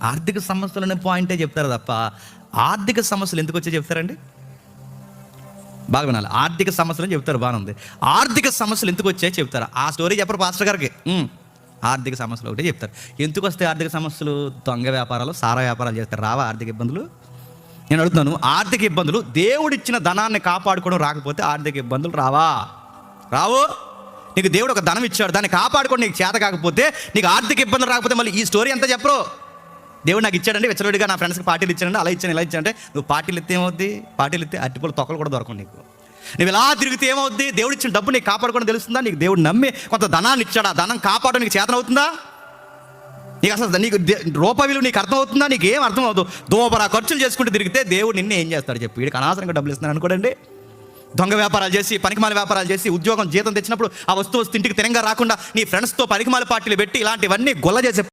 ఆర్థిక సమస్యలనే పాయింటే చెప్తారు తప్ప ఆర్థిక సమస్యలు ఎందుకు వచ్చే చెప్తారండి? బాగా వినాలి. ఆర్థిక సమస్యలు అని చెప్తారు, బాగానే ఉంది. ఆర్థిక సమస్యలు ఎందుకు వచ్చాయో చెప్తారు. ఆ స్టోరీ చెప్పరు పాస్టర్ గారికి. ఆర్థిక సమస్యలు ఒకటే చెప్తారు. ఎందుకు వస్తాయి ఆర్థిక సమస్యలు? దొంగ వ్యాపారాలు, సారా వ్యాపారాలు చేస్తారు. రావా ఆర్థిక ఇబ్బందులు? నేను అడుగుతున్నాను, ఆర్థిక ఇబ్బందులు, దేవుడిచ్చిన ధనాన్ని కాపాడుకోవడం రాకపోతే ఆర్థిక ఇబ్బందులు రావా? రావు. నీకు దేవుడు ఒక ధనం ఇచ్చాడు, దాన్ని కాపాడుకోవడం నీకు చేత కాకపోతే నీకు ఆర్థిక ఇబ్బందులు రాకపోతే మళ్ళీ ఈ స్టోరీ అంతా చెప్పరు. దేవుడు నాకు ఇచ్చాడండి, విచ్చలవిడిగా నా ఫ్రెండ్స్కి పార్టీలు ఇచ్చాడండి, అలా ఇచ్చాను ఇలా ఇచ్చానంటే నువ్వు పార్టీలు ఇస్తే ఏమవుద్ది? పార్టీలు ఇస్తే అరటిపళ్ళు తొక్కలు కూడా దొరకవు నీకు. నువ్వు ఇలా తిరిగితే ఏమవుద్ది? దేవుడు ఇచ్చిన డబ్బు నీకు కాపాడుకోవడం తెలుస్తుందా? నీకు దేవుడు నమ్మి కొంత ధనాన్ని ఇచ్చాడు, ఆ ధనం కాపాడడం నీకు చేతనవుతుందా? నీకు అసలు నీకు రూపాయి విలువ నీకు అర్థమవుతుందా? నీకు ఏం అర్థం అవుతుంది? దోబరా ఖర్చులు చేసుకుంటూ తిరిగితే దేవుడు నిన్నే ఏం చేస్తాడు చెప్పి? వీడికి అనవసరంగా డబ్బులు ఇస్తున్నాను అనుకోండి. దొంగ వ్యాపారాలు చేసి, పనికిమాల వ్యాపారాలు చేసి, ఉద్యోగం జీతం తెచ్చినప్పుడు ఆ వస్తువు ఇంటికి తినంగా రాకుండా నీ ఫ్రెండ్స్తో పనికిమాల పార్టీలు పెట్టి ఇలాంటివన్నీ గొల్ల చేసే